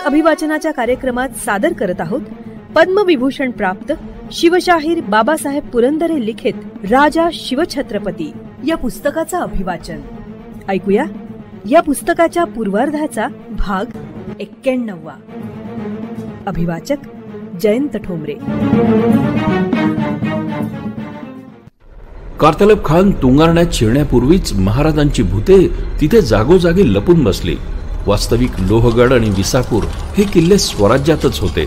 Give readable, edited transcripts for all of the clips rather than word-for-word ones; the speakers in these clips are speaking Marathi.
अभिवाचनाच्या कार्यक्रमात सादर करत आहोत पद्मविभूषण प्राप्त शिवशाहीर बाबासाहेब पुरंदरे लिखित राजा शिवछत्रपती या पुस्तकाचा अभिवाचन. ऐकूया या पुस्तकाच्या पूर्वार्धाचा भाग 91. अभिवाचक जयंत ठोंबरे. कारतलब खान तुंगारण्यात शिरण्यापूर्वीच महाराजांची भूते तिथे जागोजागी लपून बसली. वास्तविक लोहगड आणि विसापूर हे किल्ले स्वराज्यातच होते,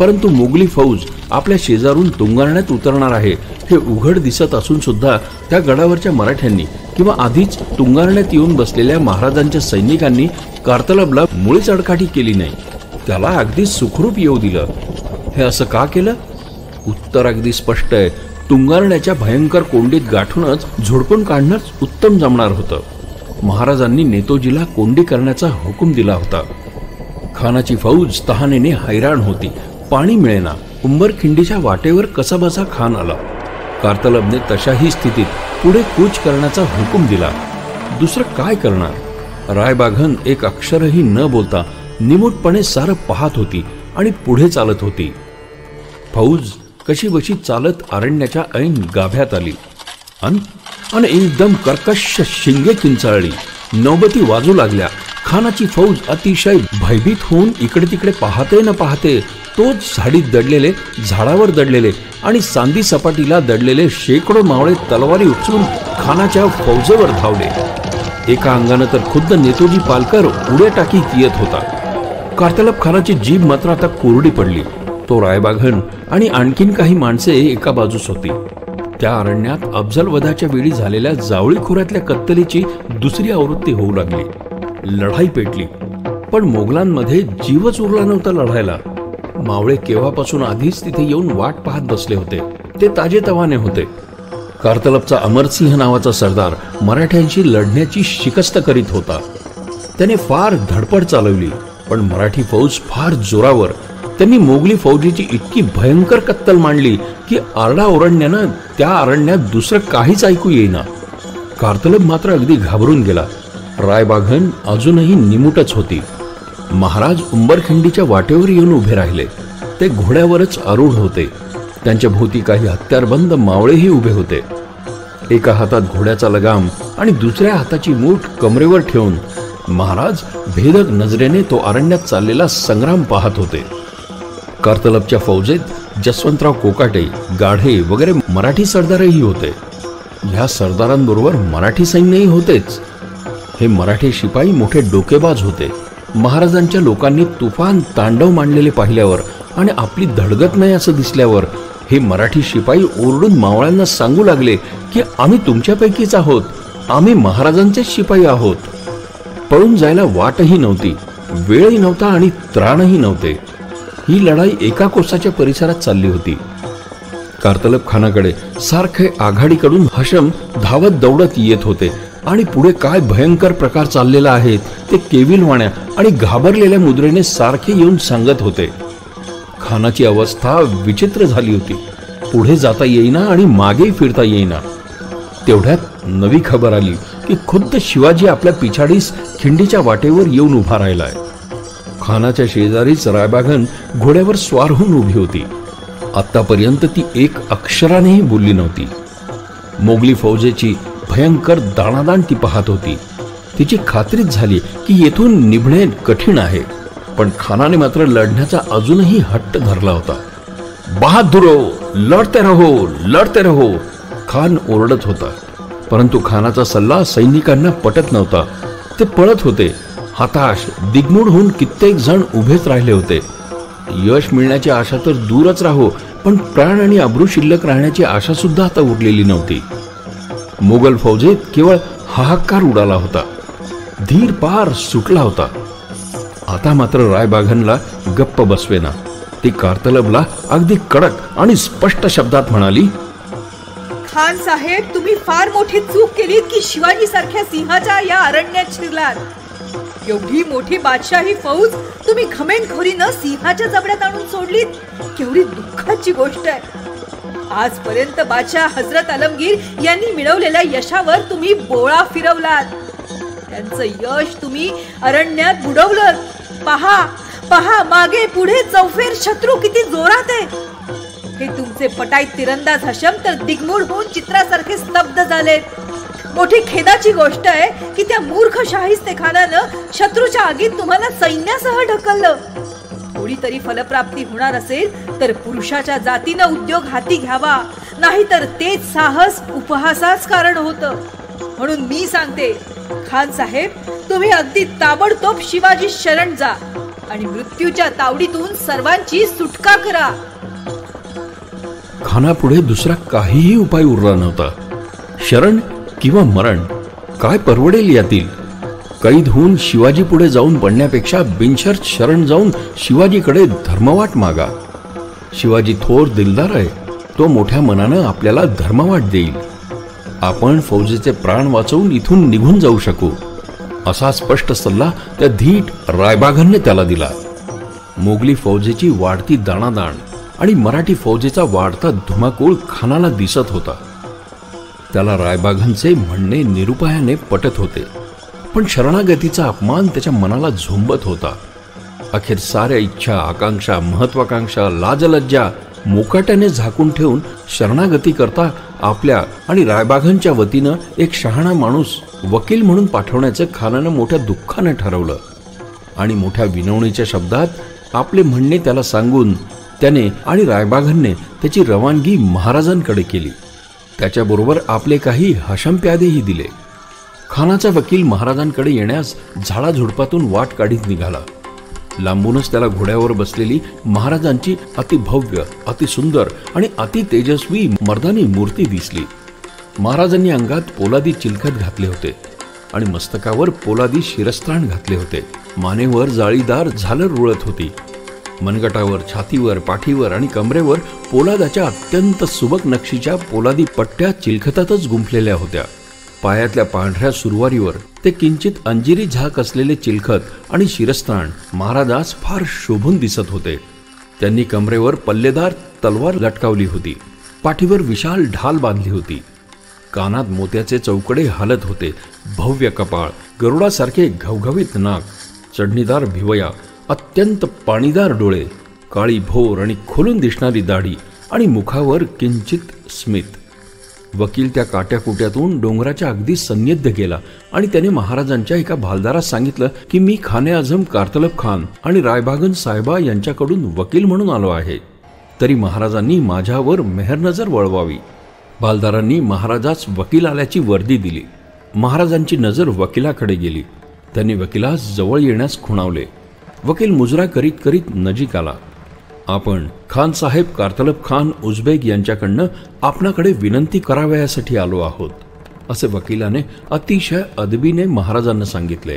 परंतु मोगली फौज आपल्या शेजारून तुंगारण्यात उतरणार आहे हे उघड दिसत असून सुद्धा त्या गडावरच्या मराठ्यांनी किंवा आधीच तुंगारण्यात येऊन बसलेल्या महाराजांच्या सैनिकांनी कारतलबला मुळीच अडकाठी केली नाही. त्याला अगदी सुखरूप येऊ दिलं. हे असं का केलं? उत्तर अगदी स्पष्ट आहे. तुंगारण्याच्या भयंकर कोंडीत गाठूनच झोडपून काढणंच उत्तम जमणार होतं. महाराजांनी नेतोजीला कोंडी करण्याचा हुकूम दिला होता. खानाची फौज तहानेने हैराण होती. पाणी मिळेना. उंबरखिंडीच्या वाटेवर कसाबसा खान आला. कारतलबने तशाही स्थितीत पुढे कूच करण्याचा हुकूम दिला. दुसरं काय करणार? रायबाघन एक अक्षरही न बोलता निमूटपणे सारं पाहत होती आणि पुढे चालत होती. फौज कशी बशी चालत अरण्याच्या ऐन गाभ्यात आली आणि एकदम कर्कश शिंगे किंचाळली. नौबती वाजू लागल्या. खानाची फौज अतिशय भयभीत होऊन इकडे तिकडे पाहते न पाहते तोच झाडीत दडलेले, झाडावर दडलेले आणि सांदी सपाटीला दडलेले शेकडो मावळे तलवारी उचलून खानाच्या फौजेवर धावले. एका अंगानं तर खुद्द नेतोजी पालकर उड्या टाकीत येत होता. कारतलब खानाची जीभ मात्र आता कोरडी पडली. तो रायबाघन आणि आणखीन काही माणसे एका बाजूस होती. त्या अरण्यात अफजलवधाच्या वेळी झालेल्या जावळी खोऱ्यातल्या कत्तलीची दुसरी आवृत्ती होऊ लागली. लढाई पेटली, पण मोगलांमध्ये जीवच उरला नव्हता लढायला. मावळे केव्हापासून आधीच तिथे येऊन वाट पाहत बसले होते. ते ताजेतवाने होते. कारतलबचा अमरसिंह नावाचा सरदार मराठ्यांशी लढण्याची शिकस्त करीत होता. त्याने फार धडपड चालवली, पण मराठी फौज फार जोरावर. त्यांनी मोगली फौजेची इतकी भयंकर कत्तल मांडली की आरडाओरडण्यानं त्या अरण्यात दुसरं काहीच ऐकू येईना. कारतलब मात्र अगदी घाबरून गेला. रायबाघन अजूनही निमुटच होती. महाराज उंबरखिंडीच्या वाटेवर येऊन उभे राहिले. ते घोड्यावरच आरूढ होते. त्यांच्या भोवती काही हत्यारबंद मावळेही उभे होते. एका हातात घोड्याचा लगाम आणि दुसऱ्या हाताची मूठ कमरेवर ठेवून महाराज भेदक नजरेने तो अरण्यात चाललेला संग्राम पाहत होते. कारतलबच्या फौजेत जसवंतराव कोकाटे, गाढे वगैरे मराठी सरदारही होते. ह्या सरदारांबरोबर मराठी सैन्यही होतेच. हे मराठी शिपाई मोठे डोकेबाज होते. महाराजांच्या लोकांनी तुफान तांडव मांडलेले पाहिल्यावर आणि आपली धडगत नाही असं दिसल्यावर हे मराठी शिपाई ओरडून मावळ्यांना सांगू लागले की आम्ही तुमच्यापैकीच आहोत, आम्ही महाराजांचेच शिपाई आहोत. पळून जायला वाटही नव्हती, वेळही नव्हता आणि त्राणही नव्हते. ही लढाई एका कोसाच्या परिसरात चालली होती. कारतलब खानाकडे सारखे आघाडीकडून हशम धावत दौडत येत होते आणि पुढे काय भयंकर प्रकार चाललेला आहे ते केविलवाण्या आणि घाबरलेल्या मुद्रेने सारखे येऊन सांगत होते. खानाची अवस्था विचित्र झाली होती. पुढे जाता येईना आणि मागेही फिरता येईना. तेवढ्यात नवी खबर आली की खुद्द शिवाजी आपल्या पिछाडीस खिंडीच्या वाटेवर येऊन उभा राहिलाय. खानाच्या शेजारीच रायबाघन घोड्यावर स्वार होऊन उभी होती. आतापर्यंत ती एक अक्षरानेही बोलली नव्हती. मोगली फौजेची भयंकर दाणादाण ती पाहत होती. तिची खात्रीच झाली की येथून निभणे कठीण आहे, पण खानाने मात्र लढण्याचा अजूनही हट्ट धरला होता. बहादुरो, लढते रहो, लढते रहो, खान ओरडत होता. परंतु खानाचा सल्ला सैनिकांना पटत नव्हता. ते पळत होते. हताश, दिग्मूढ होऊन कित्येक जण उभेच राहिले होते. यश मिळण्याची आशा तर दूरच राहो, पण प्राण आणि अब्रू शिल्लक राहण्याची आशा सुद्धा आता उरलेली नव्हती. मोगल फौजेत केवळ हाहाकार उडाला होता. धीर पार सुटला होता. आता मात्र रायबाघनला गप्प बसवेना. ती कारतलबला अगदी कडक आणि स्पष्ट शब्दात म्हणाली, खान साहेब, तुम्ही फार मोठी चूक केलीत की शिवाजी सारख्या सिंहाच्या या अरण्यात शिरलात. एवढी मोठी बादशाही फौज तुम्ही घमेंडखोरीनं सिंहाच्या जबड्यात आणून सोडलीत. केवढी दुःखाची गोष्ट आहे. आजपर्यंत बादशाह हजरत आलमगीर यांनी मिळवलेल्या यशावर तुम्ही बोळा फिरवलात. त्यांचं यश तुम्ही अरण्यात बुडवलं. पहा, पहा मागे पुढे चौफेर शत्रू किती जोरात आहे. हे तुमचे पटाईत तिरंदाज हशम तर दिग्मूढ होऊन चित्रासारखे स्तब्ध झाले. मोठी खेदाची गोष्ट आहे की त्या मूर्ख शाहिस्तेखानानं शत्रूच्या आगीत तुम्हाला सैन्यासह ढकललं. थोडी तरी फलप्राप्ती होणार असेल तर पुरुषाच्या जातीनं उद्योग हाती घ्यावा, नाहीतर तेच साहस उपहासाच कारण होतं. म्हणून मी सांगते, खान साहेब, तुम्ही अगदी ताबडतोब शिवाजी शरण जा आणि मृत्यूच्या तावडीतून सर्वांची सुटका करा. खानापुढे दुसरा काहीही उपाय उरला नव्हता. शरण किंवा मरण, काय परवडेल यातील? कैद होऊन शिवाजी पुढे जाऊन पडण्यापेक्षा बिनशर्त शरण जाऊन शिवाजीकडे धर्मवाट मागा. शिवाजी थोर दिलदार आहे, तो मोठ्या मनानं आपल्याला धर्मवाट देईल. आपण फौजेचे प्राण वाचवून इथून निघून जाऊ शकू, असा स्पष्ट सल्ला त्या धीट रायबागांनी त्याला दिला. मोगली फौजेची वाढती दाणादाण आणि मराठी फौजेचा वाढता धुमाकूळ खानाला दिसत होता. त्याला रायबागांचे म्हणणे निरुपायाने पटत होते, पण शरणागतीचा अपमान त्याच्या मनाला झोंबत होता. अखेर साऱ्या इच्छा, आकांक्षा, महत्वाकांक्षा, लाजलज्जा मोकाट्याने झाकून ठेवून शरणागती करता आपल्या आणि रायबागांच्या वतीनं एक शहाणा माणूस वकील म्हणून पाठवण्याचं खानानं मोठ्या दुःखाने ठरवलं. आणि मोठ्या विनवणीच्या शब्दात आपले म्हणणे त्याला सांगून त्याने आणि रायबागांनी त्याची रवानगी महाराजांकडे केली. त्याच्याबरोबर आपले काही हशम प्यादेही दिले. खानाचा वकील महाराजांकडे येण्यास झाडाझुडपातून वाट काढीत निघाला. लांबूनच त्याला घोड्यावर बसलेली महाराजांची अतिभव्य, अतिसुंदर आणि अति तेजस्वी मर्दानी मूर्ती दिसली. महाराजांनी अंगात पोलादी चिलखत घातले होते आणि मस्तकावर पोलादी शिरस्त्राण घातले होते. मानेवर जाळीदार झालर रुळत होती. मनगटावर, छातीवर, पाठीवर आणि कमरेवर पोलादाच्या अत्यंत सुबक नक्षीच्या पोलादी पट्ट्या चिलखतातच गुंफलेल्या होत्या. पायातल्या पांढऱ्या सुरवारीवर ते किंचित अंजिरी झाक असलेले चिलखत आणि शिरस्त्राण महाराजास फार शोभून दिसत होते. त्यांनी कमरेवर पल्लेदार तलवार लटकावली होती. पाठीवर विशाल ढाल बांधली होती. कानात मोत्याचे चौकडे हालत होते. भव्य कपाळ, गरुडासारखे घवघवीत नाक, चढणीदार भिवया, अत्यंत पाणीदार डोळे, काळी भोर आणि खोलून दिसणारी दाढी आणि मुखावर किंचित स्मित. वकील त्या काट्याकुट्यातून डोंगराच्या अगदी सन्निध्य गेला आणि त्याने महाराजांच्या एका भालदारास सांगितलं की मी खाने आझम कारतलब खान आणि रायबागन साहेबा यांच्याकडून वकील म्हणून आलो आहे, तरी महाराजांनी माझ्यावर मेहरनजर वळवावी. भालदारांनी महाराजास वकील आल्याची वर्दी दिली. महाराजांची नजर वकिलाकडे गेली. त्यांनी वकिलास जवळ येण्यास खुणावले. वकील मुजरा करीत करीत नजीक आला. आपण खान साहेब कारतलब खान उझबेक यांच्याकडनं आपणाकडे विनंती करावयासाठी आलो आहोत, असे वकिलाने अतिशय अदबीने महाराजांना सांगितले.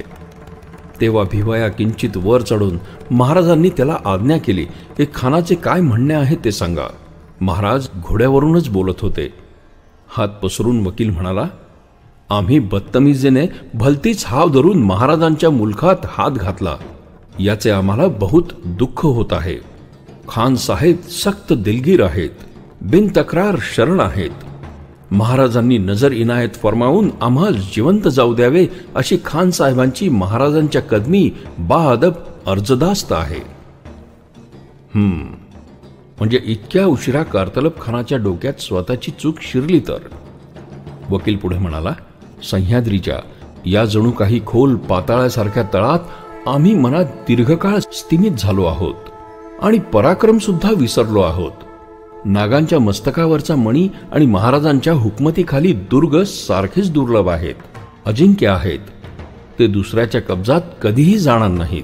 तेव्हा भिवया किंचित वर चढून महाराजांनी त्याला आज्ञा केली की खानाचे काय म्हणणे आहे ते सांगा. महाराज घोड्यावरूनच बोलत होते. हात पसरून वकील म्हणाला, आम्ही बदतमीजीने भलतीच हाव धरून महाराजांच्या मुलखात हात घातला. याचे आम्हाला बहुत दुःख होत आहे. खान साहेब सक्त दिलगीर आहेत, बिन तक्रार शरण आहेत. महाराजांनी नजर इनायत फरमावून आम्हाला जिवंत जाऊ द्यावे अशी खान साहेबांची महाराजांच्या कदमी बाअदब अर्जदास्त आहे. म्हणजे इतक्या उशिरा कारतलब खानाच्या डोक्यात स्वतःची चूक शिरली तर? वकील पुढे म्हणाला, सह्याद्रीच्या या जणू काही खोल पाताळासारख्या तळात आम्ही मनात दीर्घकाळ स्थिमित झालो आहोत आणि पराक्रम सुद्धा विसरलो आहोत. नागांच्या मस्तकावरचा मणी आणि महाराजांच्या हुकमतीखाली दुर्ग सारखेच दुर्लभ आहेत, अजिंक्य आहेत. ते दुसऱ्याच्या कब्जात कधीही जाणार नाहीत.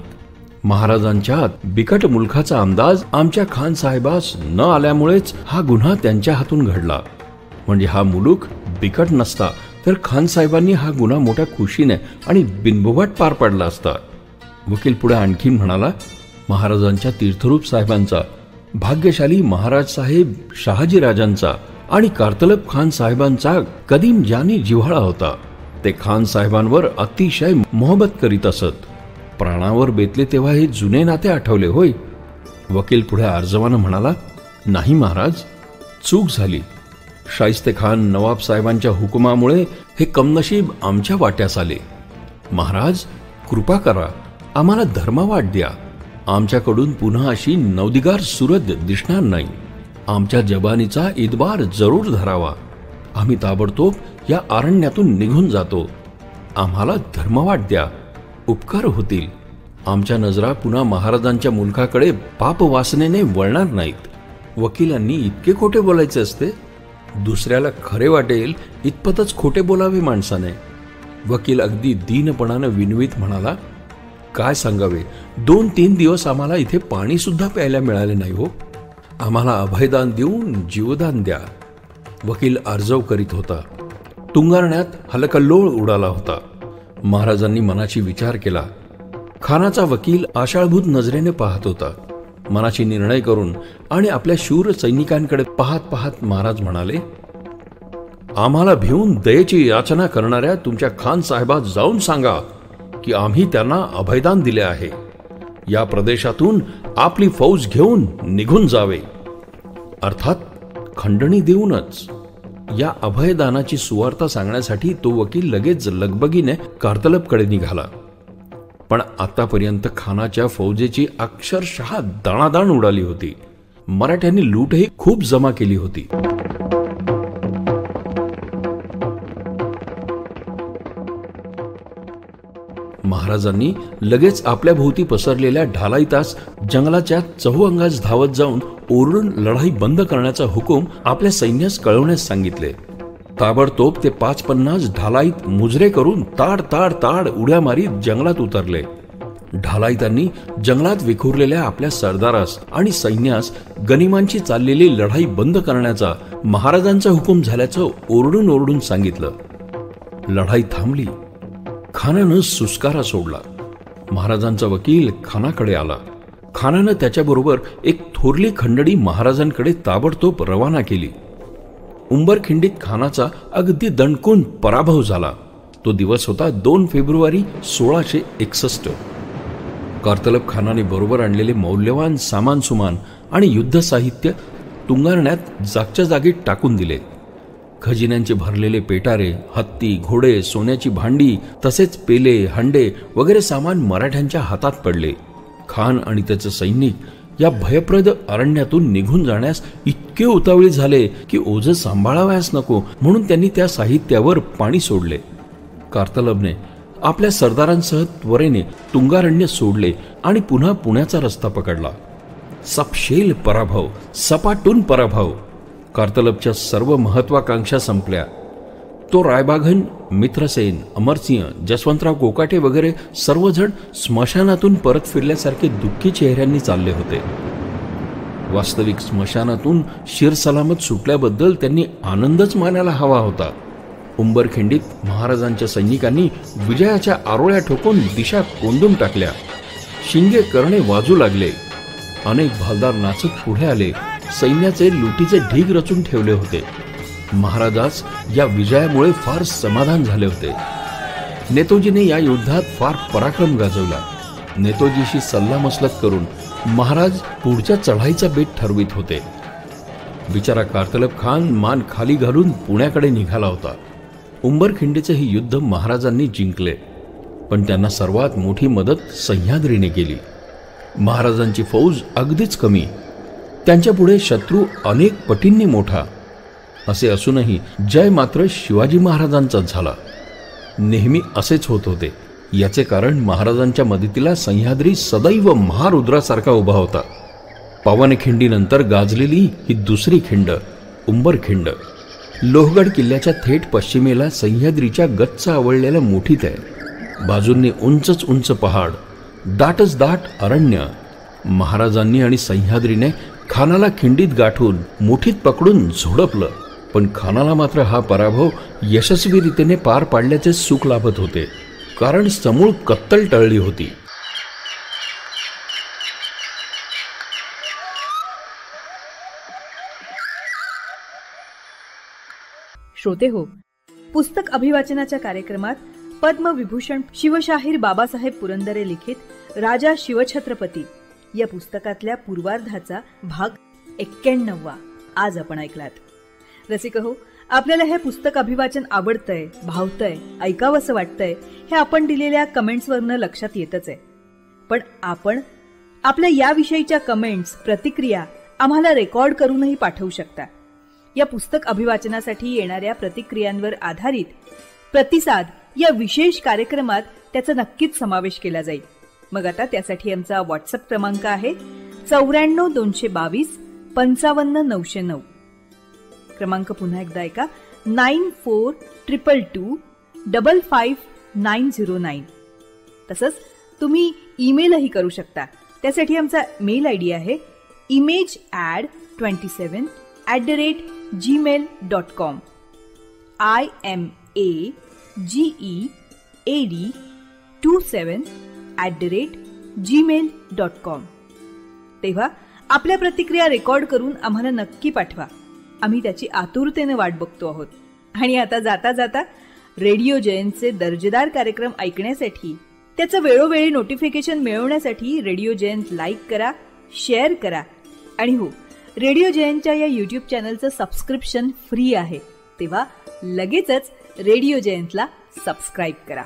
महाराजांच्या बिकट मुलखाचा अंदाज आमच्या खान साहेबास न आल्यामुळेच हा गुन्हा त्यांच्या हातून घडला. म्हणजे हा मुलूक बिकट नसता तर खान साहेबांनी हा गुन्हा मोठ्या खुशीने आणि बिनबुभाट पार पाडला असता. वकील पुढे आणखी म्हणाला, महाराजांच्या तीर्थरूप साहेबांचा, भाग्यशाली महाराज साहेब शहाजीराजांचा आणि कारतलब खान साहेबांचा कदीम जानी जिव्हाळा होता. ते खान साहेबांवर अतिशय मोहब्बत करीत असत. प्राणावर बेतले तेव्हा हे जुने नाते आठवले होय. वकील पुढे आर्जवानं म्हणाला, नाही महाराज, चूक झाली. शाहिस्ते खान नवाब साहेबांच्या हुकुमामुळे हे कमनशीब आमच्या वाट्यास आले. महाराज कृपा करा, आम्हाला धर्मवाट द्या. आमच्याकडून पुन्हा अशी नवदिगार सुरत दिसणार नाही. आमच्या जबानीचा इतबार जरूर धरावा. आम्ही ताबडतोब या अरण्यातून निघून जातो. आम्हाला धर्मवाट द्या, उपकार होतील. आमच्या नजरा पुन्हा महाराजांच्या मुलखाकडे पाप वासनेने वळणार नाहीत. वकिलांनी इतके खोटे बोलायचे असते? दुसऱ्याला खरे वाटेल इतपतच खोटे बोलावे माणसाने. वकील अगदी दीनपणानं विनवीत म्हणाला, काय सांगावे, 2-3 दिवस आम्हाला इथे पाणी सुद्धा प्यायला मिळाले नाही हो. आम्हाला अभयदान देऊन जीवदान द्या. वकील अर्जव करीत होता. तुंगारण्यात हलकल्लोळ उडाला होता. महाराजांनी मनाची विचार केला. खानाचा वकील आशाळभूत नजरेने पाहत होता. मनाची निर्णय करून आणि आपल्या शूर सैनिकांकडे पाहत पाहत महाराज म्हणाले, आम्हाला भिवून दयेची याचना करणाऱ्या तुमच्या खान साहेबात जाऊन सांगा की आम्ही त्यांना अभयदान दिले आहे. या प्रदेशातून आपली फौज घेऊन निघून जावे. अर्थात खंडणी देऊनच. या अभयदानाची सुवार्ता सांगण्यासाठी तो वकील लगेच लगबगीने कार्तलबकडे निघाला. पण आतापर्यंत खानाच्या फौजेची अक्षरशः दाणादाण उडाली होती. मराठ्यांनी लूटही खूप जमा केली होती. महाराजांनी लगेच आपल्या भोवती पसरलेल्या ढालाईतास जंगलाच्या चहूअंगास धावत जाऊन ओरडून लढाई बंद करण्याचा हुकूम आपल्या सैन्यास कळवण्यास सांगितले. ताबडतोब ते 5-50 ढालाईत मुजरे करून ताड ताड ताड उड्या मारीत जंगलात उतरले. ढालाईतांनी जंगलात विखुरलेल्या आपल्या सरदारास आणि सैन्यास गनिमांची चाललेली लढाई बंद करण्याचा महाराजांचा हुकूम झाल्याचं ओरडून ओरडून सांगितलं. लढाई थांबली. खानानं सुस्कारा सोडला. महाराजांचा वकील खानाकडे आला. खानानं त्याच्याबरोबर एक थोरली खंडणी महाराजांकडे ताबडतोब रवाना केली. उंबरखिंडीत खानाचा अगदी दणकून पराभव झाला. तो दिवस होता 2 फेब्रुवारी 1661. कार्तलब खानाने बरोबर आणलेले मौल्यवान सामान सुमान आणि युद्ध साहित्य तुंगारण्यात जागच्या जागी टाकून दिले. खजिन्यांचे भरलेले पेटारे, हत्ती, घोडे, सोन्याची भांडी तसेच पेले, हंडे वगैरे सामान मराठ्यांच्या हातात पडले. खान आणि त्याचे सैनिक या भयप्रद अरण्यातून निघून जाण्यास इतके उतावळे झाले की ओझं सांभाळावयास नको म्हणून त्यांनी त्या साहित्यावर पाणी सोडले. कार्तलबने आपल्या सरदारांसह त्वरेने तुंगारण्य सोडले आणि पुन्हा पुण्याचा रस्ता पकडला. सपशेल पराभव, सपाटून पराभव. कार्तलबच्या सर्व महत्वाकांक्षा संपल्या. तो रायबाघन, मित्रसेन, अमरसिंह, जसवंतराव कोकाटे वगैरे सर्वजण स्मशानातून परत फिरल्यासारखे दुःखी चेहऱ्यांनी चालले होते. वास्तविक स्मशानातून शिरसलामत सुटल्याबद्दल त्यांनी आनंदच मानायला हवा होता. उंबरखिंडीत महाराजांच्या सैनिकांनी विजयाच्या आरोळ्या ठोकून दिशा कोंडून टाकल्या. शिंगे करणे वाजू लागले. अनेक भालदार नाचत पुढे आले. सैन्याचे लुटीचे ढीग रचून ठेवले होते. महाराजास या विजयामुळे फार समाधान झाले होते. नेतोजीने या युद्धात फार पराक्रम गाजवला. नेतोजीशी सल्लामसलत करून महाराज पुढच्या चढाईचा बेत ठरवित होते. बिचारा कार्तलब खान मान खाली घालून पुण्याकडे निघाला होता. उंबरखिंडीचे हे युद्ध महाराजांनी जिंकले, पण त्यांना सर्वात मोठी मदत सह्याद्रीने केली. महाराजांची फौज अगदीच कमी, त्यांच्यापुढे शत्रू अनेक पटींनी मोठा. असे असूनही जय मात्र शिवाजी महाराजांचाच झाला. नेहमी असेच होत होते. याचे कारण महाराजांच्या मदतीला सह्याद्री सदैव महारुद्रासारखा उभा होता. पावनखिंडीनंतर गाजलेली ही दुसरी खिंड उंबरखिंड. लोहगड किल्ल्याच्या थेट पश्चिमेला सह्याद्रीच्या गच्च आवळलेल्या मुठीत आहे. बाजूंनी उंचच उंच पहाड, दाटच दाट अरण्य. महाराजांनी आणि सह्याद्रीने खानाला खिंडीत गाठून मुठीत पकडून झोडपलं, पण खानाला मात्र हा पराभव यशस्वीरितेने पार पाडल्याचे सुख लाभत होते, कारण समूळ कत्तल टळली होती. श्रोते हो, पुस्तक अभिवाचनाच्या कार्यक्रमात पद्मविभूषण शिवशाहीर बाबासाहेब पुरंदरे लिखित राजा शिवछत्रपती या पुस्तकातल्या पूर्वार्धाचा भाग 91 आज आपण ऐकलात. रसिक हो, आपल्याला हे पुस्तक अभिवाचन आवडतंय, भावतंय, ऐकावंसं वाटतंय हे आपण दिलेल्या कमेंट्सवरनं लक्षात येतच आहे. पण आपण आपल्या याविषयीच्या कमेंट्स, प्रतिक्रिया आम्हाला रेकॉर्ड करूनही पाठवू शकता. या पुस्तक अभिवाचनासाठी येणाऱ्या प्रतिक्रियांवर आधारित प्रतिसाद या विशेष कार्यक्रमात त्याचा नक्कीच समावेश केला जाईल. मग आता त्यासाठी आमचा व्हॉट्सअप क्रमांक आहे 94-222-55909. क्रमांक पुन्हा एकदा ऐका, 94-222-55909. तसंच तुम्ही ईमेलही करू शकता. त्यासाठी आमचा मेल आयडी आहे imagead27@gmail.com. imagead27@gmail.com. तेव्हा आपल्या प्रतिक्रिया रेकॉर्ड करून आम्हाला नक्की पाठवा. आम्ही त्याची आतुरतेने वाट बघतो आहोत. आणि आता जाता जाता रेडिओ जयंतचे दर्जेदार कार्यक्रम ऐकण्यासाठी, त्याचं वेळोवेळी नोटिफिकेशन मिळवण्यासाठी रेडिओ जयंत लाईक करा, शेअर करा. आणि हो, रेडिओ जयंतच्या या YouTube चॅनलचं सबस्क्रिप्शन फ्री आहे. तेव्हा लगेचच रेडिओ जयंतला सबस्क्राईब करा.